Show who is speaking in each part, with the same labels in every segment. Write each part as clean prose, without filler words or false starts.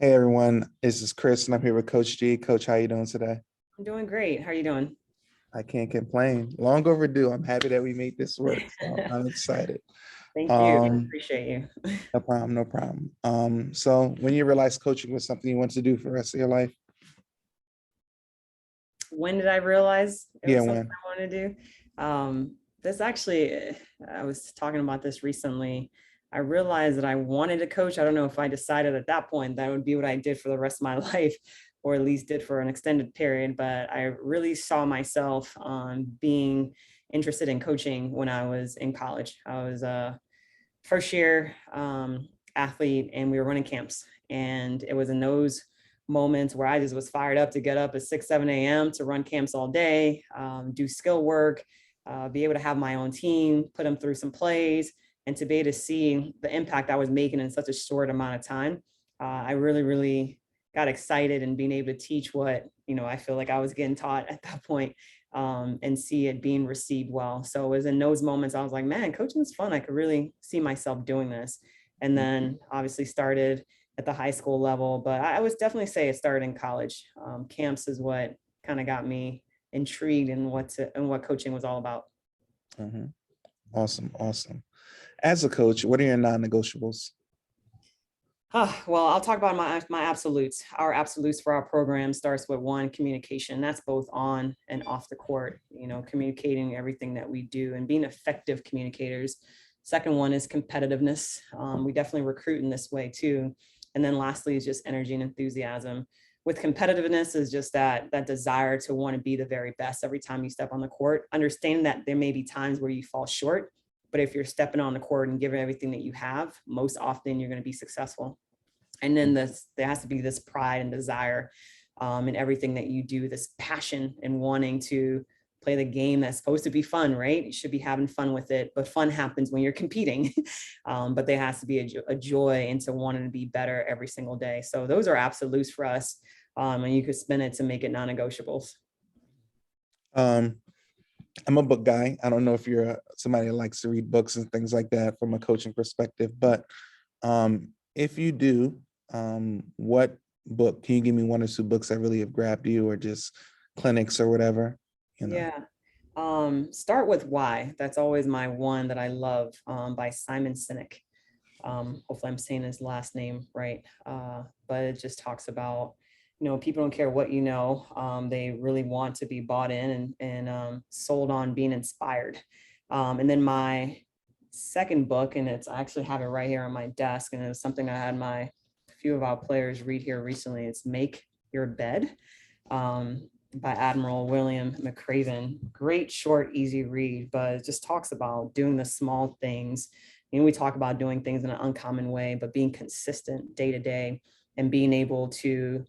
Speaker 1: Hey everyone, this is Chris and I'm here with Coach G. Coach, how you doing today?
Speaker 2: I'm doing great. How are you doing?
Speaker 1: I can't complain. Long overdue. I'm happy that we made this work. So I'm excited.
Speaker 2: Thank you. I
Speaker 1: Um,
Speaker 2: appreciate you.
Speaker 1: no problem, no problem. So when you realized coaching was something you want to do for the rest of your life?
Speaker 2: When did I realize it
Speaker 1: Yeah,
Speaker 2: was something
Speaker 1: when?
Speaker 2: I wanted to do? This actually, I was talking about this recently. I realized that I wanted to coach. I don't know if I decided at that point that would be what I did for the rest of my life, or at least did for an extended period. But I really saw myself being interested in coaching when I was in college. I was a first year athlete, and we were running camps. And it was in those moments where I just was fired up to get up at 6, 7 a.m. to run camps all day, do skill work, be able to have my own team, put them through some plays, and to be able to see the impact I was making in such a short amount of time. I really, really got excited and being able to teach what, I feel like I was getting taught at that point, and see it being received well. So it was in those moments I was like, man, coaching is fun. I could really see myself doing this. And then obviously started at the high school level, but I would definitely say it started in college. Camps is what kind of got me intrigued in what coaching was all about.
Speaker 1: Mhm. Awesome, awesome. As a coach, what are your non-negotiables?
Speaker 2: Well, I'll talk about my absolutes. Our absolutes for our program starts with one, communication. That's both on and off the court, communicating everything that we do and being effective communicators. Second one is competitiveness. We definitely recruit in this way too. And then lastly is just energy and enthusiasm. With competitiveness is just that desire to want to be the very best every time you step on the court. Understanding that there may be times where you fall short, but if you're stepping on the court and giving everything that you have, most often you're going to be successful. And then there has to be this pride and desire in everything that you do, this passion and wanting to play the game that's supposed to be fun, right? You should be having fun with it, but fun happens when you're competing. But there has to be a joy into wanting to be better every single day. So those are absolutes for us. And you could spin it to make it non-negotiables.
Speaker 1: Um, I'm a book guy. I don't know if you're somebody that likes to read books and things like that from a coaching perspective, but if you do, what book can you give me one or two books that really have grabbed you, or just clinics or whatever? You know.
Speaker 2: Yeah. Start with Why. That's always my one that I love, by Simon Sinek. Hopefully I'm saying his last name right. But it just talks about, people don't care what you know. They really want to be bought in and sold on being inspired. And then my second book, and I actually have it right here on my desk, and it was something I had a few of our players read here recently. It's Make Your Bed, by Admiral William McCraven. Great, short, easy read, but it just talks about doing the small things. We talk about doing things in an uncommon way, but being consistent day to day and being able to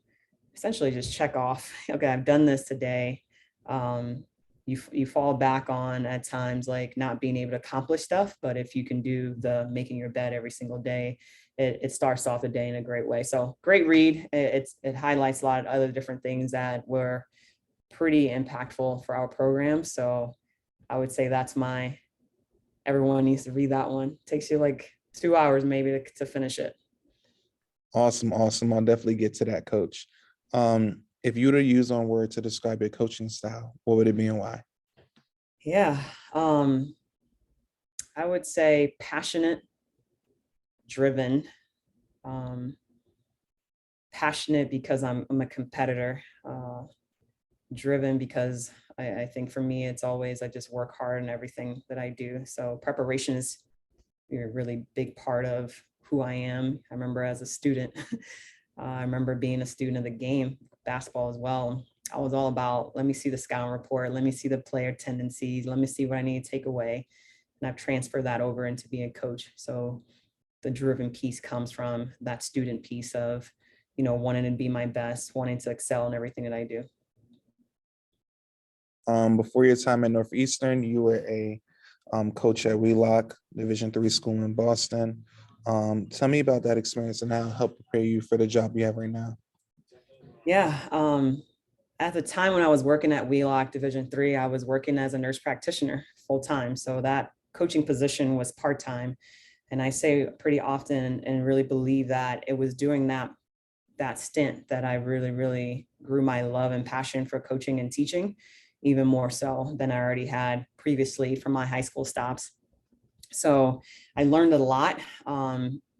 Speaker 2: essentially just check off, okay, I've done this today. You fall back on at times like not being able to accomplish stuff, but if you can do the making your bed every single day, it starts off the day in a great way. So great read. It highlights a lot of other different things that were pretty impactful for our program. So I would say everyone needs to read that one. It takes you like 2 hours maybe to finish it.
Speaker 1: Awesome, awesome. I'll definitely get to that, coach. If you were to use one word to describe your coaching style, what would it be and why?
Speaker 2: Yeah. I would say passionate, driven, um, passionate because I'm a competitor, driven because I think for me, it's always, I just work hard in everything that I do. So preparation is a really big part of who I am. I remember as a student, I remember being a student of the game, basketball as well. I was all about, let me see the scouting report, let me see the player tendencies, let me see what I need to take away. And I've transferred that over into being a coach. So the driven piece comes from that student piece of, wanting to be my best, wanting to excel in everything that I do.
Speaker 1: Before your time at Northeastern, you were a coach at Wheelock, Division III school in Boston. Tell me about that experience and how it helped prepare you for the job you have right now.
Speaker 2: Yeah. At the time when I was working at Wheelock Division III, I was working as a nurse practitioner full time. So that coaching position was part time. And I say pretty often and really believe that it was doing that that stint that I really, really grew my love and passion for coaching and teaching, even more so than I already had previously from my high school stops. So I learned a lot.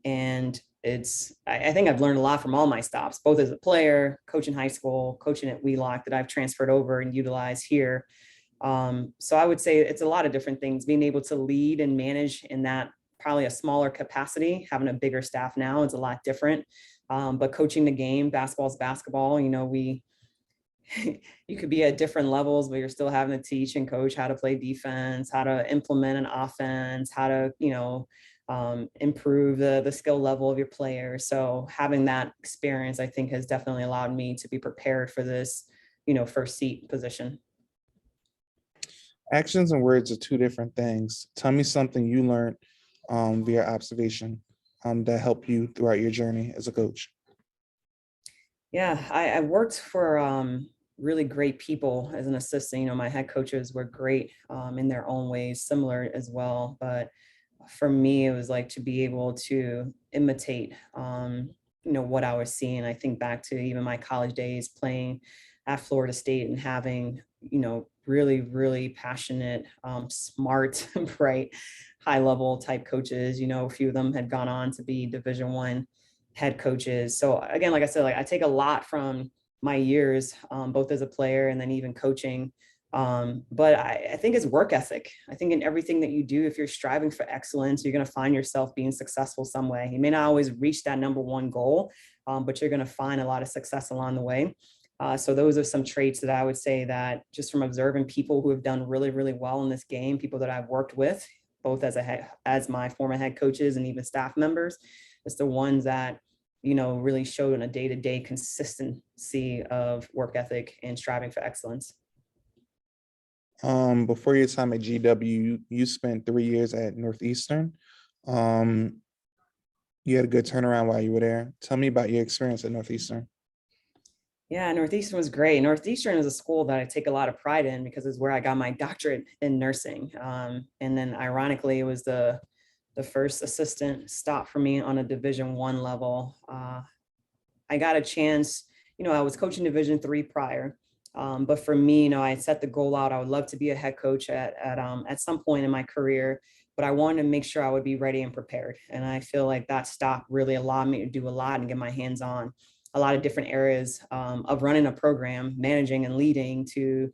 Speaker 2: And I think I've learned a lot from all my stops, both as a player, coaching high school, coaching at Wheelock that I've transferred over and utilized here. So I would say it's a lot of different things, being able to lead and manage in that probably a smaller capacity. Having a bigger staff now is a lot different. But coaching the game, basketball is basketball. You could be at different levels, but you're still having to teach and coach how to play defense, how to implement an offense, how to, improve the skill level of your players. So having that experience, I think, has definitely allowed me to be prepared for this, first seat position.
Speaker 1: Actions and words are two different things. Tell me something you learned via observation that helped you throughout your journey as a coach.
Speaker 2: Yeah, I worked for really great people as an assistant. My head coaches were great in their own ways, similar as well. But for me, it was like to be able to imitate, what I was seeing. I think back to even my college days playing at Florida State and having, really, really passionate, smart, bright, high level type coaches. A few of them had gone on to be Division I head coaches. So again, like I said, like I take a lot from my years, both as a player and then even coaching. But I think it's work ethic. I think in everything that you do, if you're striving for excellence, you're going to find yourself being successful some way. You may not always reach that number one goal, but you're going to find a lot of success along the way. So those are some traits that I would say that just from observing people who have done really, really well in this game, people that I've worked with, both as my former head coaches and even staff members, it's the ones that, really showed in a day-to-day consistency of work ethic and striving for excellence.
Speaker 1: Before your time at GW, you spent 3 years at Northeastern. Um, you had a good turnaround while you were there. Tell me about your experience at Northeastern.
Speaker 2: Yeah, Northeastern was great. Northeastern is a school that I take a lot of pride in because it's where I got my doctorate in nursing. And then ironically, it was the first assistant stop for me on a Division I level. I got a chance, I was coaching Division III prior. But for me, I set the goal out. I would love to be a head coach at some point in my career, but I wanted to make sure I would be ready and prepared. And I feel like that stop really allowed me to do a lot and get my hands on a lot of different areas of running a program, managing and leading to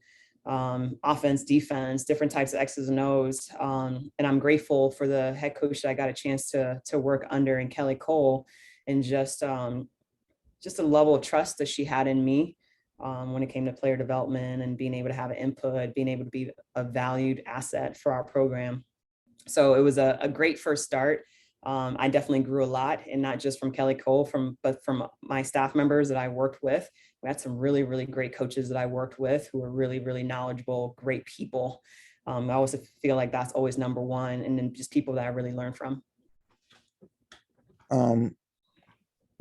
Speaker 2: offense, defense, different types of X's and O's. And I'm grateful for the head coach that I got a chance to work under in Kelly Cole, and just a level of trust that she had in me when it came to player development and being able to have an input, being able to be a valued asset for our program. So it was a great first start. I definitely grew a lot, and not just from Kelly Cole, but from my staff members that I worked with. We had some really, really great coaches that I worked with who were really, really knowledgeable, great people. I also feel like that's always number one, and then just people that I really learned from.
Speaker 1: Um,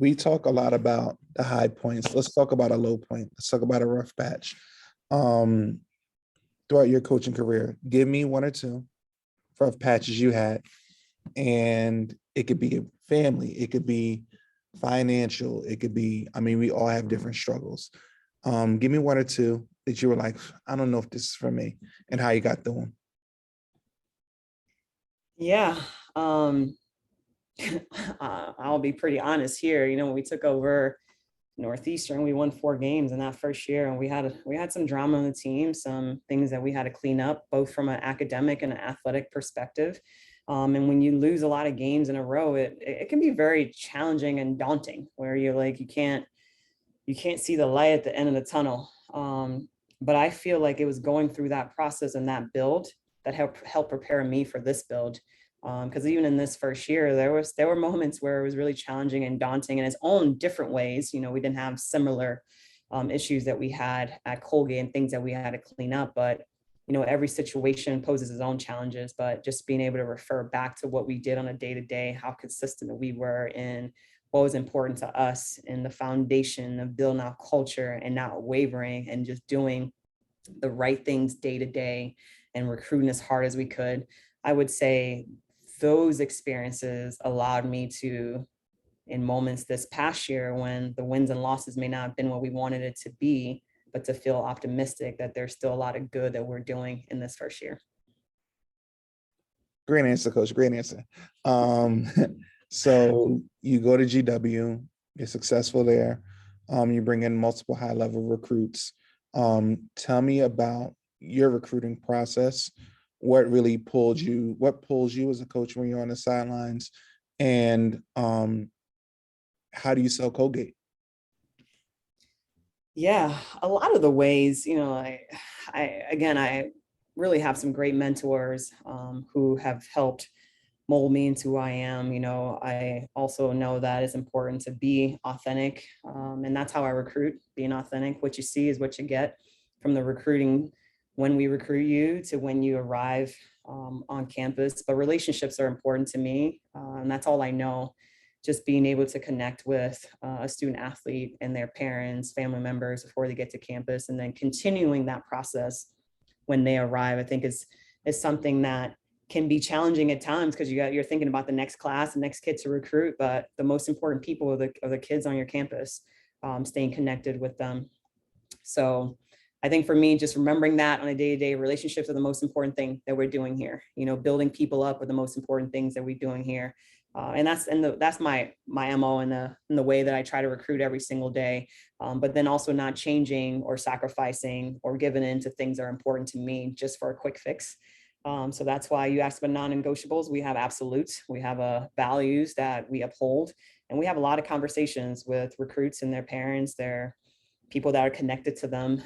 Speaker 1: we talk a lot about the high points. Let's talk about a low point. Let's talk about a rough patch. Um, throughout your coaching career, give me one or two rough patches you had, and it could be family, it could be financial, it could be, I mean, we all have different struggles. Give me one or two that you were like, I don't know if this is for me, and how you got through them.
Speaker 2: Yeah. I'll be pretty honest here. When we took over Northeastern, we won 4 games in that first year, and we had some drama on the team, some things that we had to clean up, both from an academic and an athletic perspective. And when you lose a lot of games in a row, it can be very challenging and daunting, where you're like you can't see the light at the end of the tunnel. But I feel like it was going through that process and that build that helped prepare me for this build. Because even in this first year, there were moments where it was really challenging and daunting in its own different ways. We didn't have similar issues that we had at Colgate and things that we had to clean up, but every situation poses its own challenges. But just being able to refer back to what we did on a day-to-day, how consistent we were in what was important to us, in the foundation of building our culture and not wavering and just doing the right things day to day and recruiting as hard as we could. I would say those experiences allowed me to in moments this past year when the wins and losses may not have been what we wanted it to be, but to feel optimistic that there's still a lot of good that we're doing in this first year.
Speaker 1: Great answer, Coach. Great answer. Um, so you go to GW, you're successful there. You bring in multiple high-level recruits. Tell me about your recruiting process. What really pulled you? What pulls you as a coach when you're on the sidelines? And how do you sell Colgate?
Speaker 2: Yeah, a lot of the ways, I really have some great mentors who have helped mold me into who I am. I also know that it's important to be authentic. And that's how I recruit, being authentic. What you see is what you get from the recruiting when we recruit you to when you arrive on campus. But relationships are important to me. And that's all I know. Just being able to connect with a student athlete and their parents, family members before they get to campus, and then continuing that process when they arrive, I think is something that can be challenging at times because you're thinking about the next class, the next kid to recruit, but the most important people are the kids on your campus, staying connected with them. So I think for me, just remembering that on a day-to-day, relationships are the most important thing that we're doing here. Building people up are the most important things that we're doing here. And that's my MO in the way that I try to recruit every single day. But then also not changing or sacrificing or giving in to things that are important to me just for a quick fix. So that's why you asked about non-negotiables. We have absolutes. We have values that we uphold. And we have a lot of conversations with recruits and their parents, their people that are connected to them,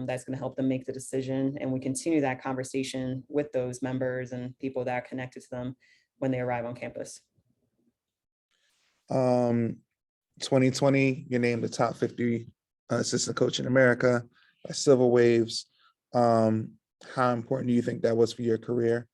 Speaker 2: that's going to help them make the decision. And we continue that conversation with those members and people that are connected to them when they arrive on campus.
Speaker 1: 2020, you're named the top 50 assistant coach in America by Civil Waves. How important do you think that was for your career?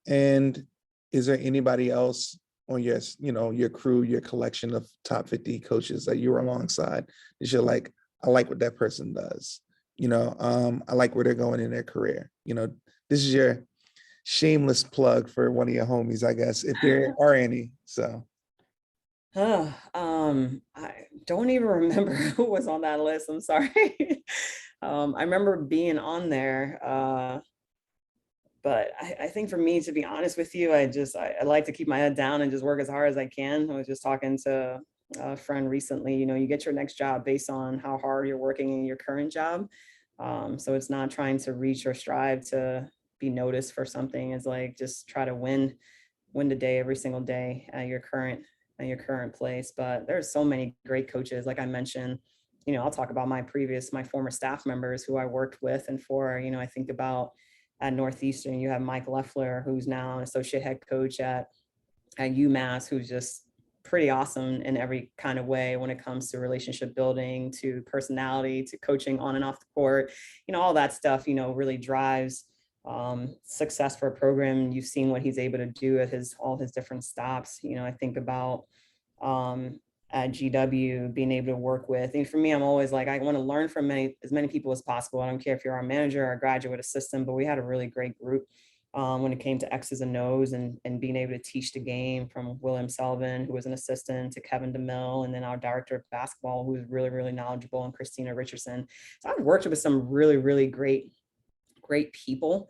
Speaker 1: And is there anybody else on your crew, your collection of top 50 coaches that you were alongside that you're like, I like what that person does. I like where they're going in their career. This is your shameless plug for one of your homies, I guess, if there are any. So
Speaker 2: I don't even remember who was on that list. I'm sorry. I remember being on there, but I think for me, to be honest with you, I like to keep my head down and just work as hard as I can. I was just talking to a friend recently. You get your next job based on how hard you're working in your current job. So it's not trying to reach or strive to be noticed for something. It's like just try to win the day every single day at your current place. But there's so many great coaches, like I mentioned. I'll talk about my former staff members who I worked with and for. I think about at Northeastern, you have Mike Leffler, who's now an associate head coach at UMass, who's just pretty awesome in every kind of way when it comes to relationship building, to personality, to coaching on and off the court. All that stuff, really drives success for a program. You've seen what he's able to do at all his different stops. I think about at GW being able to work with. And for me, I'm always like, I want to learn from as many people as possible. I don't care if you're our manager or a graduate assistant, but we had a really great group when it came to X's and O's and being able to teach the game, from William Sullivan, who was an assistant, to Kevin DeMille, and then our director of basketball, who was really, really knowledgeable, and Christina Richardson. So I've worked with some really, really great people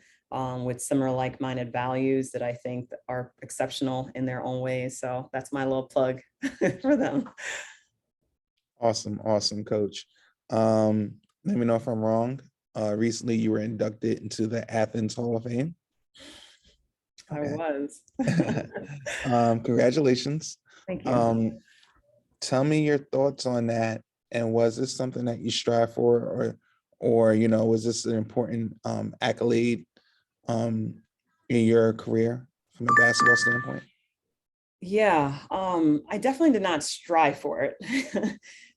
Speaker 2: with similar like-minded values that I think are exceptional in their own ways. So that's my little plug for them.
Speaker 1: awesome, Coach. Let me know if I'm wrong. Recently, you were inducted into the Athens Hall of Fame.
Speaker 2: Okay. I was.
Speaker 1: Congratulations.
Speaker 2: Thank you.
Speaker 1: Tell me your thoughts on that. And was this something that you strive for, or was this an important accolade in your career from a basketball standpoint?
Speaker 2: Yeah, I definitely did not strive for it.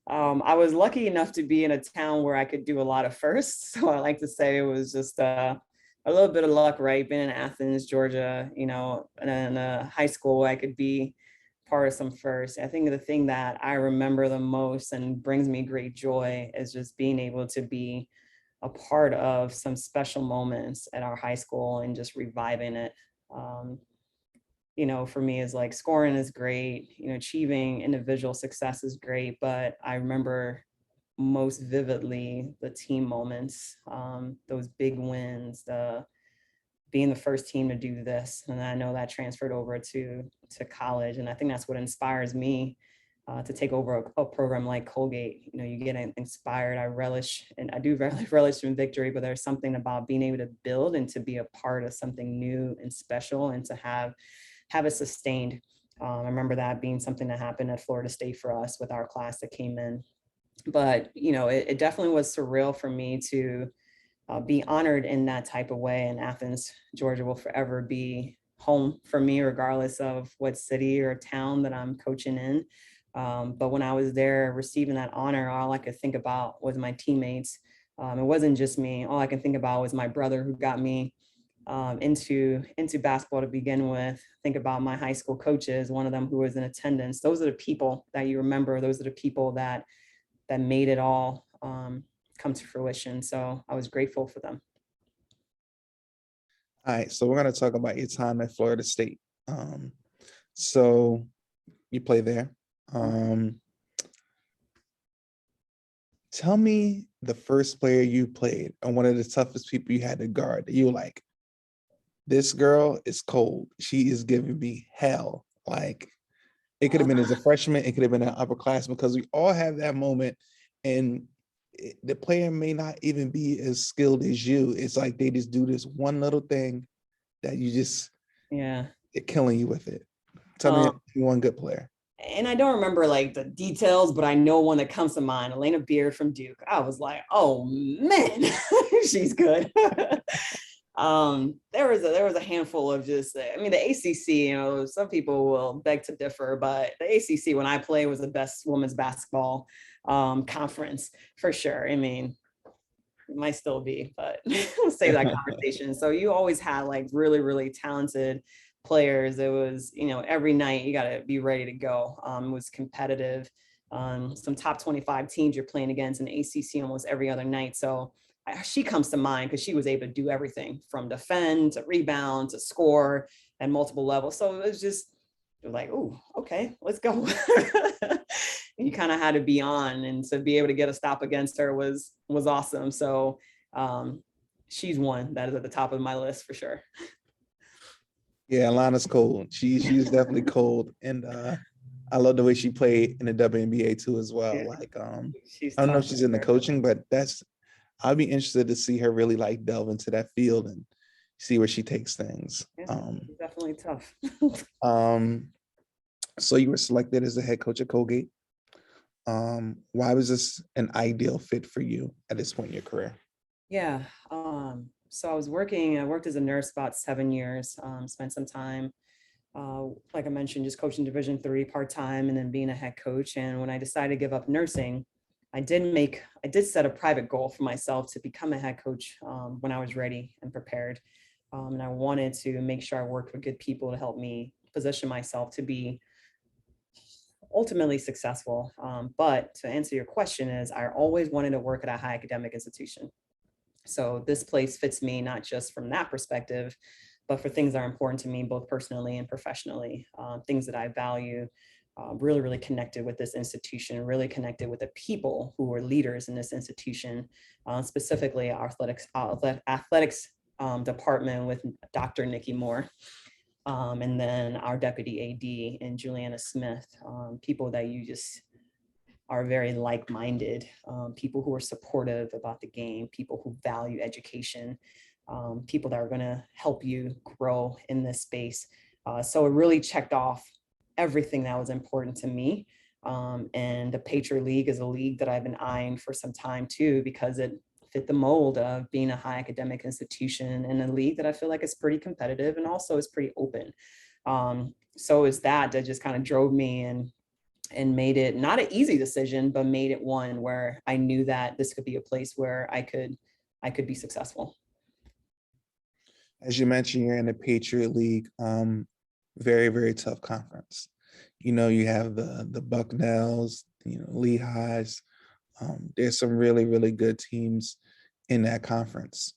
Speaker 2: I was lucky enough to be in a town where I could do a lot of firsts. So I like to say it was just a little bit of luck, right? Being in Athens, Georgia, and in high school, I could be part of some firsts. I think the thing that I remember the most and brings me great joy is just being able to be a part of some special moments at our high school and just reviving it. for me is like scoring is great, achieving individual success is great, but I remember most vividly the team moments, those big wins, the being the first team to do this. And I know that transferred over to college. And I think that's what inspires me to take over a program like Colgate. You get inspired. I relish, and I do really relish in victory, but there's something about being able to build and to be a part of something new and special, and to have it sustained. I remember that being something that happened at Florida State for us with our class that came in. But it definitely was surreal for me to be honored in that type of way. And Athens, Georgia will forever be home for me, regardless of what city or town that I'm coaching in. But when I was there receiving that honor, all I could think about was my teammates. It wasn't just me. All I can think about was my brother, who got me into basketball to begin with. Think about my high school coaches, one of them who was in attendance. Those are the people that you remember. Those are the people that made it all come to fruition. So I was grateful for them.
Speaker 1: All right, so we're going to talk about your time at Florida State. So you play there. Tell me the first player you played and one of the toughest people you had to guard that you were like, this girl is cold. She is giving me hell. Like, it could have been as a freshman, it could have been an upperclassman, because we all have that moment, and the player may not even be as skilled as you. It's like they just do this one little thing that you just,
Speaker 2: Yeah.
Speaker 1: they're killing you with it. Tell me one good player.
Speaker 2: And I don't remember like the details, but I know one that comes to mind, Elena Beard from Duke. I was like, oh man, she's good. There was a handful of just, I mean, the ACC, some people will beg to differ, but the ACC when I play was the best women's basketball conference for sure. I mean, it might still be, but we'll save that conversation. So you always had like really, really talented players. It was, every night you got to be ready to go. It was competitive. Some top 25 teams you're playing against in ACC almost every other night. So she comes to mind because she was able to do everything from defend to rebound to score at multiple levels. So it was like, oh, okay, let's go. You kind of had to be on, and to be able to get a stop against her was awesome. So she's one that is at the top of my list for sure.
Speaker 1: Yeah, Alana's cold. She's definitely cold, and I love the way she played in the WNBA too as well.
Speaker 2: Yeah.
Speaker 1: Like, I
Speaker 2: She's
Speaker 1: don't know if
Speaker 2: tough.
Speaker 1: she's in the coaching, but I'll be interested to see her really like delve into that field and see where she takes things.
Speaker 2: Yeah, she's definitely tough.
Speaker 1: So you were selected as the head coach at Colgate. Why was this an ideal fit for you at this point in your career?
Speaker 2: Yeah. So I worked as a nurse about 7 years, spent some time, like I mentioned, just coaching Division III part-time and then being a head coach. And when I decided to give up nursing, I did set a private goal for myself to become a head coach when I was ready and prepared. And I wanted to make sure I worked with good people to help me position myself to be ultimately successful. But to answer your question is, I always wanted to work at a high academic institution. So this place fits me, not just from that perspective, but for things that are important to me, both personally and professionally, things that I value. Really, really connected with this institution, really connected with the people who were leaders in this institution, specifically our athletics department with Dr. Nikki Moore. And then our deputy AD and Juliana Smith, people that you just are very like-minded, people who are supportive about the game, people who value education, people that are going to help you grow in this space. So it really checked off everything that was important to me. And the Patriot League is a league that I've been eyeing for some time too, because it fit the mold of being a high academic institution and a league that I feel like is pretty competitive and also is pretty open. So it's that just kind of drove me and made it not an easy decision, but made it one where I knew that this could be a place where I could be successful.
Speaker 1: As you mentioned, you're in the Patriot League, very, very tough conference. You have the Bucknells, Lehighs. There's some really, really good teams in that conference.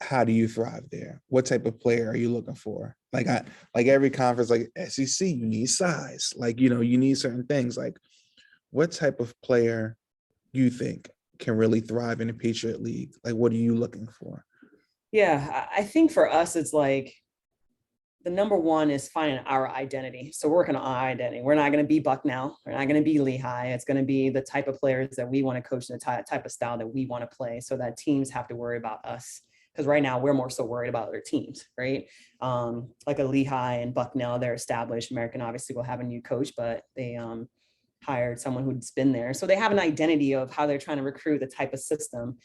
Speaker 1: How do you thrive there? What type of player are you looking for Like every conference, like SEC, you need size. Like, you need certain things. Like, what type of player you think can really thrive in the Patriot League? Like, what are you looking for?
Speaker 2: Yeah, I think for us, it's like the number one is finding our identity. So working on our identity. We're not going to be Bucknell. We're not going to be Lehigh. It's going to be the type of players that we want to coach and the type of style that we want to play, so that teams have to worry about us. Because right now we're more so worried about their teams, right? Like a Lehigh and Bucknell, they're established. American obviously will have a new coach, but they hired someone who's been there. So they have an identity of how they're trying to recruit, the type of system.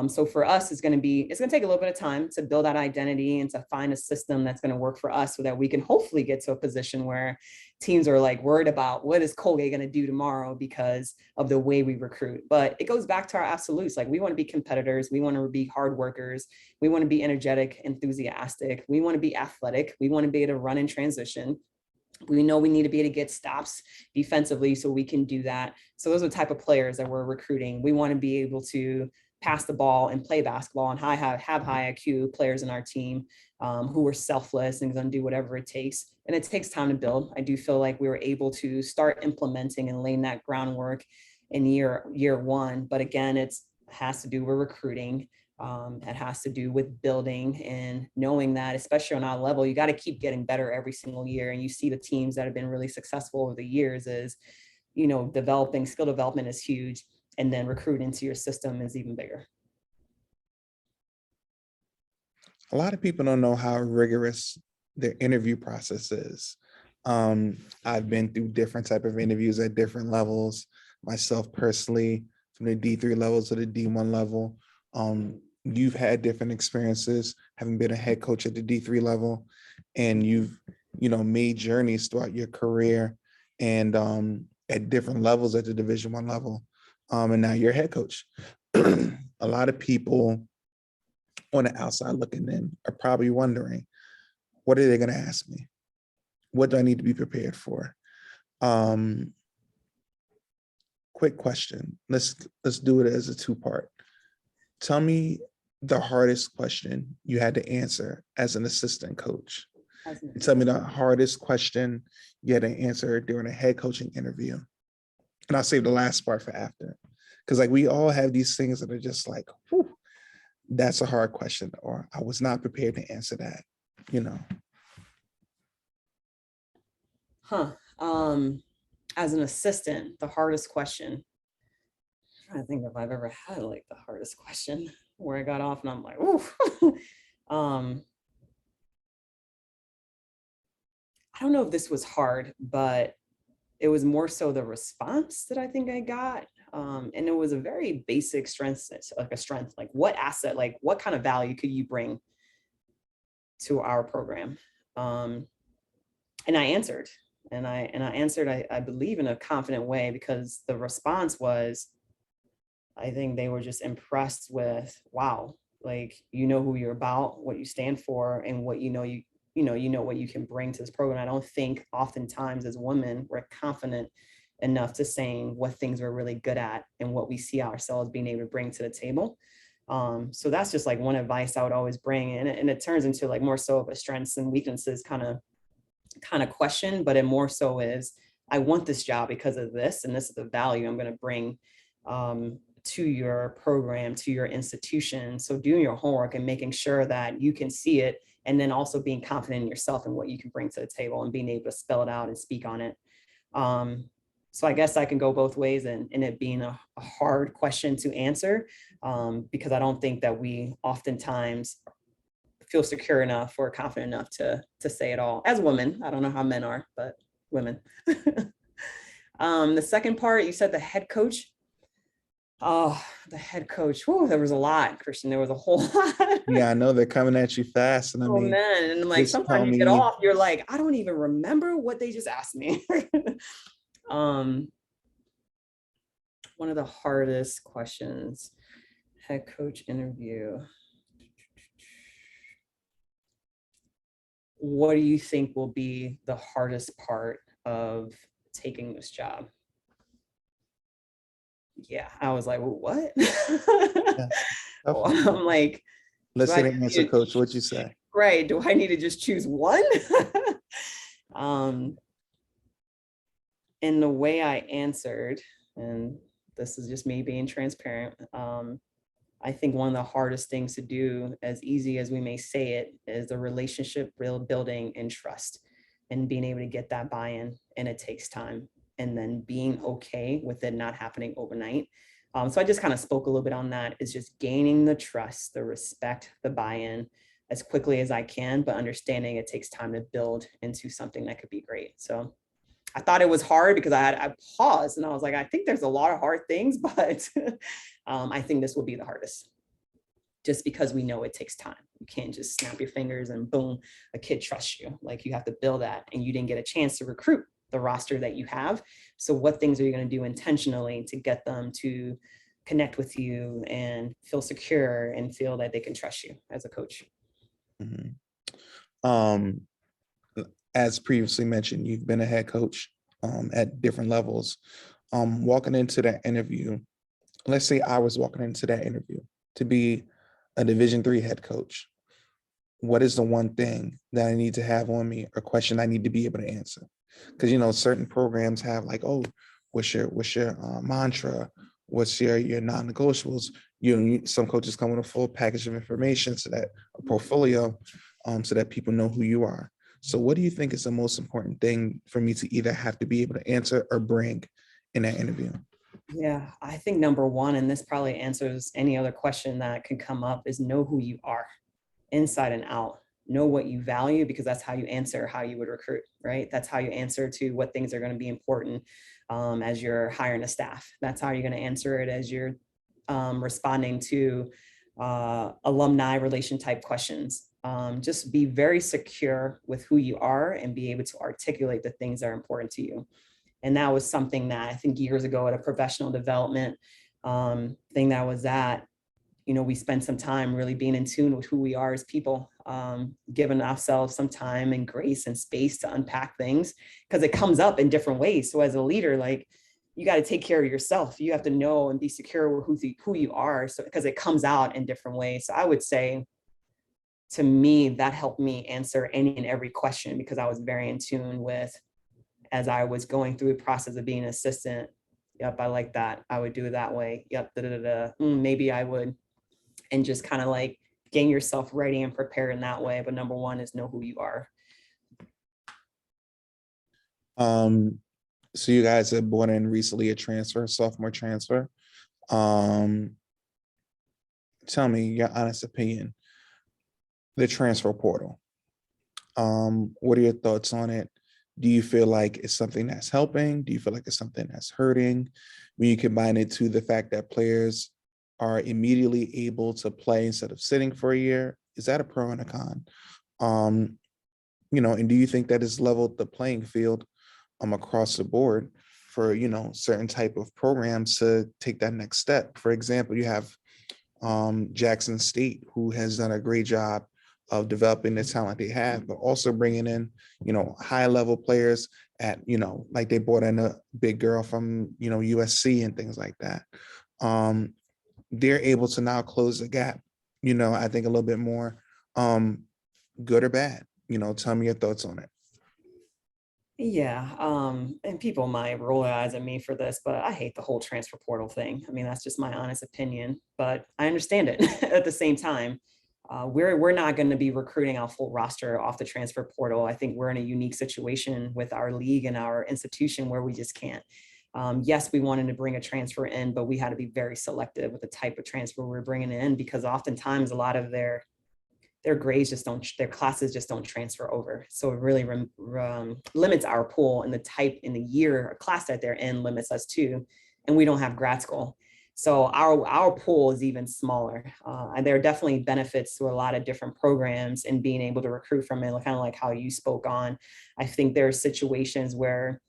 Speaker 2: So for us, it's going to take a little bit of time to build that identity and to find a system that's going to work for us, so that we can hopefully get to a position where teams are like worried about what is Colgate going to do tomorrow because of the way we recruit. But it goes back to our absolutes. Like, we want to be competitors. We want to be hard workers. We want to be energetic, enthusiastic. We want to be athletic. We want to be able to run in transition. We know we need to be able to get stops defensively, so we can do that. So those are the type of players that we're recruiting. We want to be able to pass the ball and play basketball, and have high IQ players in our team who are selfless and going to do whatever it takes. And it takes time to build. I do feel like we were able to start implementing and laying that groundwork in year one. But again, it has to do with recruiting. It has to do with building and knowing that, especially on our level, you got to keep getting better every single year. And you see the teams that have been really successful over the years is, developing skill development is huge. And then recruit into your system is even bigger.
Speaker 1: A lot of people don't know how rigorous their interview process is. I've been through different type of interviews at different levels, myself personally, from the D3 level to the D1 level. You've had different experiences, having been a head coach at the D3 level, and you've, made journeys throughout your career and at different levels at the Division I level. And now you're a head coach. A lot of people on the outside looking in are probably wondering, what are they going to ask me? What do I need to be prepared for? Quick question. Let's do it as a two-part. Tell me the hardest question you had to answer as an assistant coach. Tell me the hardest question you had to answer during a head coaching interview. And I'll save the last part for after. Because like, we all have these things that are just like, whew, that's a hard question, or I was not prepared to answer that,
Speaker 2: As an assistant, the hardest question. I'm trying to think if I've ever had like the hardest question where I got off and I'm like, ooh. I don't know if this was hard, but it was more so the response that I think I got. And it was a very basic strength, like what asset, like what kind of value could you bring to our program? And I answered, and I answered, I believe, in a confident way, because the response was, I think they were just impressed with, wow, like, who you're about, what you stand for, and what what you can bring to this program. I don't think oftentimes as women we're confident enough to saying what things we're really good at and what we see ourselves being able to bring to the table. So that's just like one advice I would always bring, and it turns into like more so of a strengths and weaknesses kind of question, but it more so is, I want this job because of this, and this is the value I'm going to bring to your program, to your institution. So doing your homework and making sure that you can see it, and then also being confident in yourself and what you can bring to the table and being able to spell it out and speak on it. So I guess I can go both ways, and it being a hard question to answer, because I don't think that we oftentimes feel secure enough or confident enough to say it all as women. I don't know how men are, but women. The second part, you said the head coach. Oh, the head coach. Whew, there was a lot, Christian. There was a whole lot.
Speaker 1: Yeah, I know they're coming at you fast. And I mean,
Speaker 2: man. And like, sometimes you get off, you're like, I don't even remember what they just asked me. One of the hardest questions, head coach interview. What do you think will be the hardest part of taking this job? Yeah, I was like, well, what?
Speaker 1: Yeah.
Speaker 2: I'm like,
Speaker 1: Let's say the answer, coach. What'd you say?
Speaker 2: Right. Do I need to just choose one? um, in the way I answered, and this is just me being transparent, I think one of the hardest things to do, as easy as we may say it, is the relationship building and trust and being able to get that buy-in. And it takes time. And then being okay with it not happening overnight. So I just kind of spoke a little bit on that, is just gaining the trust, the respect, the buy-in as quickly as I can, but understanding it takes time to build into something that could be great. So I thought it was hard because I paused and I was like, I think there's a lot of hard things, but I think this will be the hardest, just because we know it takes time. You can't just snap your fingers and boom, a kid trusts you. Like, you have to build that, and you didn't get a chance to recruit the roster that you have. So what things are you going to do intentionally to get them to connect with you and feel secure and feel that they can trust you as a coach?
Speaker 1: Mhm. Um, as previously mentioned, you've been a head coach at different levels. Walking into that interview, let's say I was walking into that interview to be a Division III head coach. What is the one thing that I need to have on me, or question I need to be able to answer? Because certain programs have like, oh, what's your mantra? What's your non-negotiables? Some coaches come with a full package of information, so that a portfolio, so that people know who you are. So what do you think is the most important thing for me to either have to be able to answer or bring in that interview?
Speaker 2: Yeah, I think number one, and this probably answers any other question that can come up, is know who you are inside and out. Know what you value, because that's how you answer how you would recruit, right? That's how you answer to what things are going to be important as you're hiring a staff. That's how you're going to answer it as you're responding to alumni relation type questions. Just be very secure with who you are and be able to articulate the things that are important to you. And that was something that I think years ago at a professional development thing that I was at, we spend some time really being in tune with who we are as people, giving ourselves some time and grace and space to unpack things, because it comes up in different ways. So as a leader, like, you got to take care of yourself. You have to know and be secure with who you are, so because it comes out in different ways. So I would say, to me, that helped me answer any and every question, because I was very in tune with, as I was going through the process of being an assistant. Yep, I like that. I would do it that way. Yep, da, da, da, da. Maybe I would, and just kind of like getting yourself ready and prepared in that way. But number one is know who you are.
Speaker 1: Um, so you guys have brought in recently a transfer, sophomore transfer. Um, Tell me your honest opinion. The transfer portal. What are your thoughts on it? Do you feel like it's something that's helping? Do you feel like it's something that's hurting? When you combine it to the fact that players are immediately able to play instead of sitting for a year, is that a pro and a con? Um, and do you think that has leveled the playing field across the board for certain type of programs to take that next step? For example, you have Jackson State, who has done a great job of developing the talent they have, but also bringing in, high level players at, like they brought in a big girl from, USC and things like that. They're able to now close the gap, I think a little bit more, good or bad. Tell me your thoughts on it.
Speaker 2: Yeah. And people might roll their eyes at me for this, but I hate the whole transfer portal thing. I mean, that's just my honest opinion, but I understand it at the same time. We're not going to be recruiting our full roster off the transfer portal. I think we're in a unique situation with our league and our institution where we just can't. Yes, we wanted to bring a transfer in, but we had to be very selective with the type of transfer we're bringing in, because oftentimes a lot of their grades just don't, their classes just don't transfer over. So it really limits our pool, and the type in the year or class that they're in limits us too. And we don't have grad school. So our pool is even smaller. And there are definitely benefits to a lot of different programs and being able to recruit from it, kind of like how you spoke on. I think there are situations where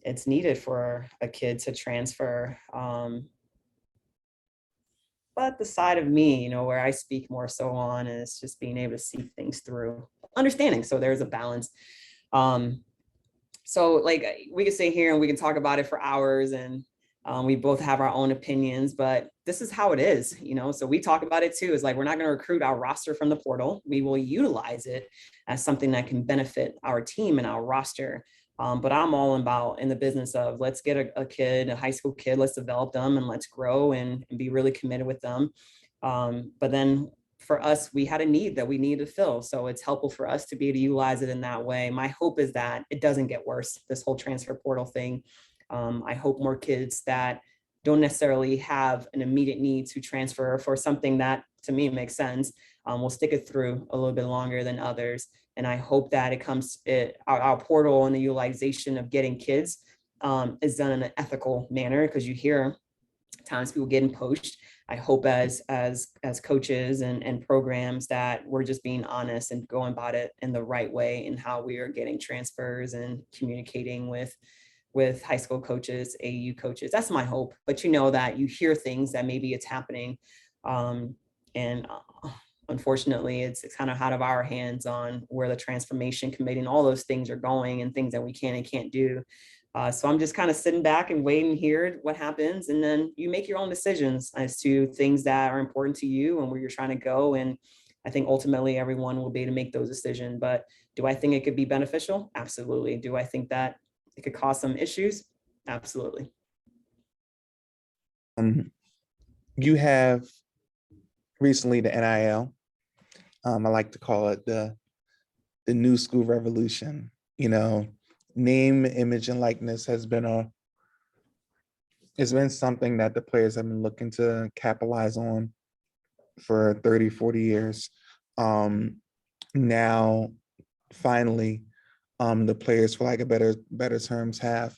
Speaker 2: it's needed for a kid to transfer. But the side of me, where I speak more so on, is just being able to see things through understanding. So there's a balance. So like, we can sit here and we can talk about it for hours, and We both have our own opinions, but this is how it is, you know? So we talk about it too. It's like, we're not going to recruit our roster from the portal. We will utilize it as something that can benefit our team and our roster. But I'm all about in the business of, let's get a kid, a high school kid, let's develop them and let's grow and be really committed with them. But then for us, we had a need that we needed to fill. So it's helpful for us to be able to utilize it in that way. My hope is that it doesn't get worse, this whole transfer portal thing. I hope more kids that don't necessarily have an immediate need to transfer for something that to me makes sense, will stick it through a little bit longer than others. And I hope that our portal and the utilization of getting kids is done in an ethical manner, because you hear times people getting poached. I hope as coaches and programs that we're just being honest and going about it in the right way in how we are getting transfers and communicating with high school coaches, AU coaches. That's my hope. But you know that you hear things that maybe it's happening. And unfortunately, it's kind of out of our hands on where the transformation committee and all those things are going and things that we can and can't do. So I'm just kind of sitting back and waiting here what happens. And then you make your own decisions as to things that are important to you and where you're trying to go. And I think ultimately everyone will be able to make those decisions. But do I think it could be beneficial? Absolutely. Do I think that it could cause some issues? Absolutely.
Speaker 1: You have recently the NIL. I like to call it the new school revolution. You know, name, image, and likeness has been it's been something that the players have been looking to capitalize on for 30, 40 years. Now, finally, the players, for like a better terms, have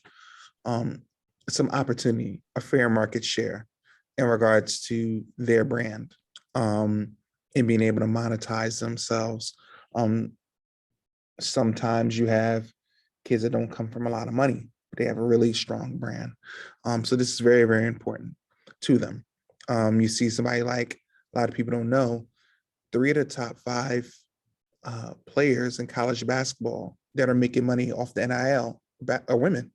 Speaker 1: some opportunity, a fair market share in regards to their brand, and being able to monetize themselves. Sometimes you have kids that don't come from a lot of money, but they have a really strong brand. So this is very, very important to them. You see somebody like, a lot of people don't know, 3 of the top 5 players in college basketball that are making money off the NIL are women.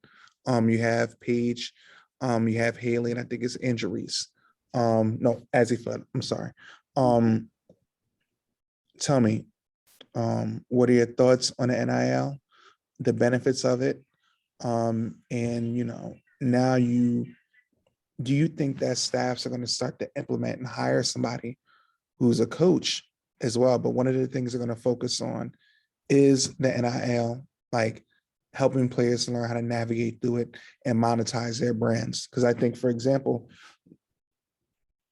Speaker 1: You have Paige, you have Haley, and I think it's injuries. No, Azifud, I'm sorry. Tell me, what are your thoughts on the NIL, the benefits of it? And now do you think that staffs are going to start to implement and hire somebody who's a coach as well? But one of the things they're going to focus on is the NIL, like helping players learn how to navigate through it and monetize their brands. Because I think, for example,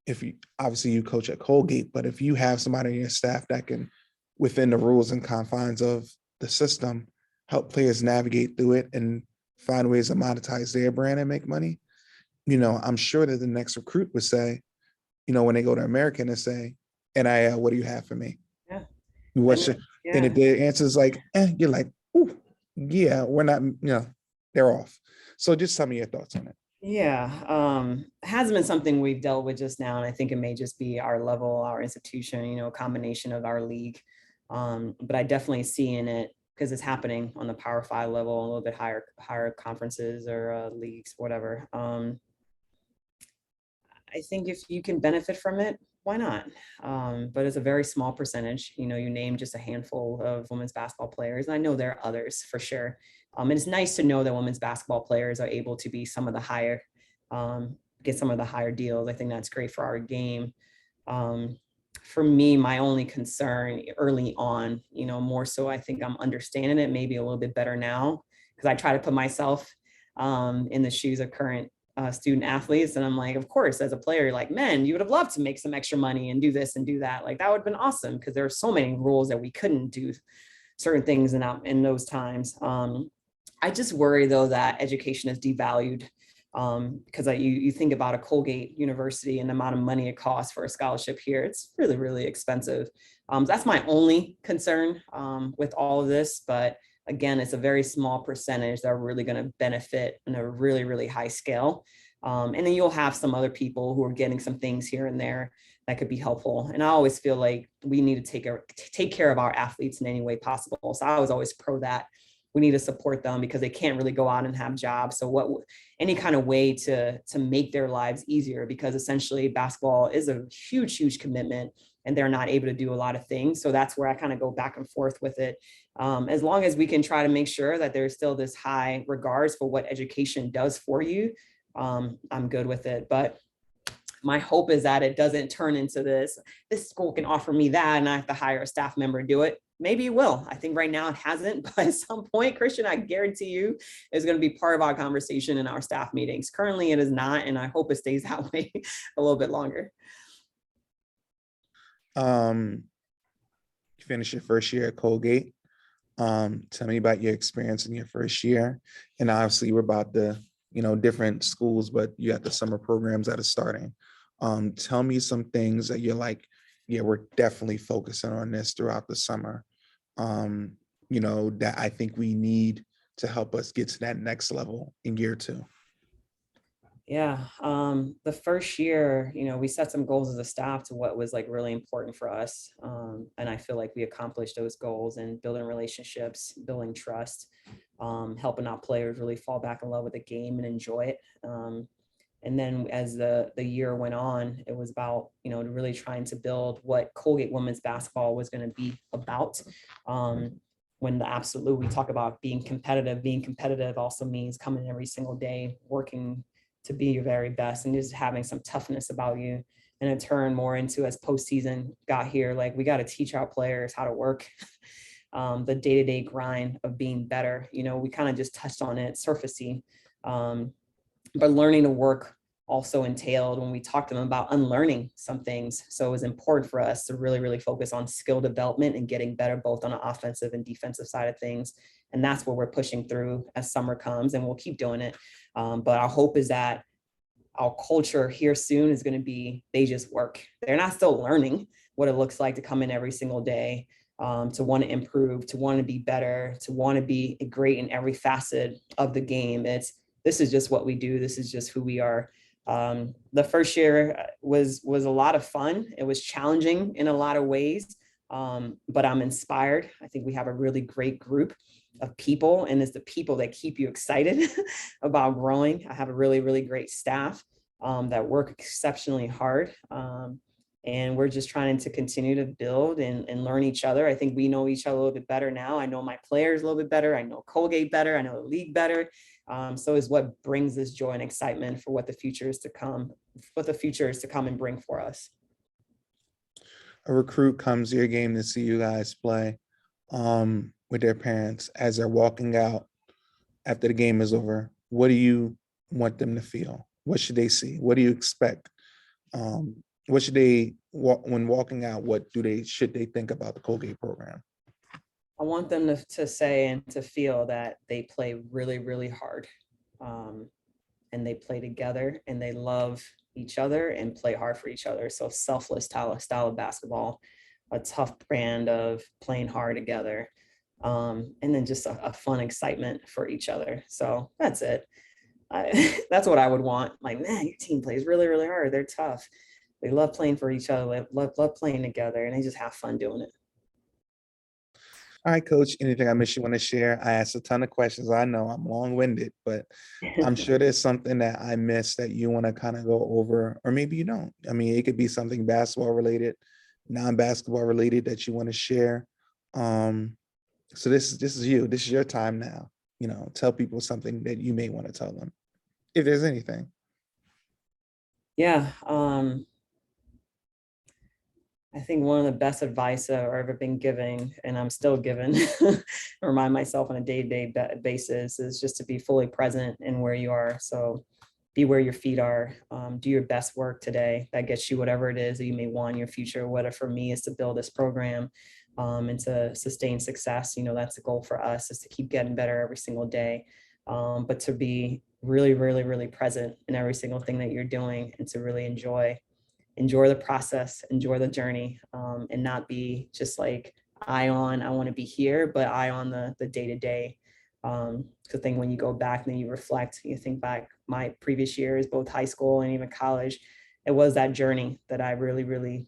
Speaker 1: if you obviously you coach at Colgate, but if you have somebody on your staff that can, within the rules and confines of the system, help players navigate through it and find ways to monetize their brand and make money, I'm sure that the next recruit would say, when they go to American and say, NIL, what do you have for me?
Speaker 2: Yeah.
Speaker 1: What's your, and if the answer is like, you're like, ooh, yeah, we're not, they're off. So just tell me your thoughts on it.
Speaker 2: Yeah, it hasn't been something we've dealt with just now, and I think it may just be our level, our institution, a combination of our league. But I definitely see in it, because it's happening on the Power 5 level, a little bit higher conferences or leagues, whatever. I think if you can benefit from it, why not? But it's a very small percentage. You name just a handful of women's basketball players. And I know there are others for sure. And it's nice to know that women's basketball players are able to be some of the higher, get some of the higher deals. I think that's great for our game. For me, my only concern early on, more so I think I'm understanding it maybe a little bit better now, because I try to put myself in the shoes of current student athletes. And I'm like, of course, as a player, like, man, you would have loved to make some extra money and do this and do that. Like, that would have been awesome, because there are so many rules that we couldn't do certain things in those times. I just worry, though, that education is devalued, because you think about a Colgate University and the amount of money it costs for a scholarship here. It's really, really expensive. That's my only concern with all of this. But again, it's a very small percentage that are really going to benefit in a really, really high scale. And then you'll have some other people who are getting some things here and there that could be helpful. And I always feel like we need to take care of our athletes in any way possible. So I was always pro that. we need to support them because they can't really go out and have jobs. So any kind of way to make their lives easier, because essentially basketball is a huge commitment and they're not able to do a lot of things. So that's where I kind of go back and forth with it. As long as we can try to make sure that there's still this high regards for what education does for you, I'm good with it. But my hope is that it doesn't turn into this school can offer me that and I have to hire a staff member to do it. Maybe it will. I think right now it hasn't, but at some point, Christian, I guarantee you is going to be part of our conversation in our staff meetings. Currently it is not, and I hope it stays that way a little bit longer.
Speaker 1: You finished your first year at Colgate. Tell me about your experience in your first year. And obviously we're about the, different schools, but you got the summer programs that are starting. Tell me some things that you're like, yeah, we're definitely focusing on this throughout the summer. That I think we need to help us get to that next level in year 2.
Speaker 2: Yeah, the first year, we set some goals as a staff to what was like really important for us. And I feel like we accomplished those goals and building relationships, building trust, helping out players really fall back in love with the game and enjoy it. And then as the year went on, it was about, really trying to build what Colgate women's basketball was going to be about. When we talk about being competitive also means coming every single day, working to be your very best and just having some toughness about you. And it turned more into, as postseason got here, like we got to teach our players how to work, the day-to-day grind of being better. We kind of just touched on it surfacey, but learning to work also entailed when we talked to them about unlearning some things. So it was important for us to really focus on skill development and getting better both on the offensive and defensive side of things. And that's what we're pushing through as summer comes, and we'll keep doing it. But our hope is that our culture here soon is going to be, they just work. They're not still learning what it looks like to come in every single day, to want to improve, to want to be better, to want to be great in every facet of the game. This is just what we do. This is just who we are. The first year was a lot of fun. It was challenging in a lot of ways, but I'm inspired. I think we have a really great group of people, and it's the people that keep you excited about growing. I have a really great staff that work exceptionally hard. And we're just trying to continue to build and learn each other. I think we know each other a little bit better now. I know my players a little bit better. I know Colgate better. I know the league better. So is what brings this joy and excitement for what the future is to come and bring for us.
Speaker 1: A recruit comes to your game to see you guys play with their parents. As they're walking out after the game is over, what do you want them to feel? What should they see? What do you expect? What should they, when walking out, should they think about the Colgate program?
Speaker 2: I want them to say and to feel that they play really hard, and they play together and they love each other and play hard for each other. So selfless style of basketball, a tough brand of playing hard together, and then just a fun excitement for each other. So that's it. That's what I would want. Like, man, your team plays really hard. They're tough. They love playing for each other. They love playing together, and they just have fun doing it.
Speaker 1: All right, Coach, anything I missed you want to share? I asked a ton of questions. I know I'm long-winded, but I'm sure there's something that I missed that you want to kind of go over, or maybe you don't. I mean, it could be something basketball related, non-basketball related that you want to share. So this is you. This is your time now. Tell people something that you may want to tell them, if there's anything.
Speaker 2: Yeah. I think one of the best advice I've ever been given, and I'm still given, remind myself on a day-to-day basis, is just to be fully present in where you are. So be where your feet are, do your best work today. That gets you whatever it is that you may want in your future. Whatever for me is to build this program and to sustain success. That's the goal for us, is to keep getting better every single day, but to be really present in every single thing that you're doing, and to really enjoy the process, enjoy the journey, and not be just like I want to be here, but eye on the day-to-day. So I think when you go back and then you reflect, you think back my previous years, both high school and even college, it was that journey that I really,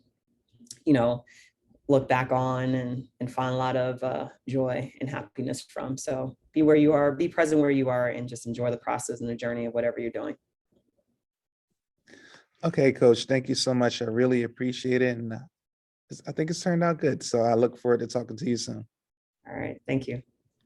Speaker 2: look back on and find a lot of joy and happiness from. So be where you are, be present where you are, and just enjoy the process and the journey of whatever you're doing.
Speaker 1: Okay, Coach, thank you so much. I really appreciate it. And I think it's turned out good. So I look forward to talking to you soon.
Speaker 2: All right. Thank you.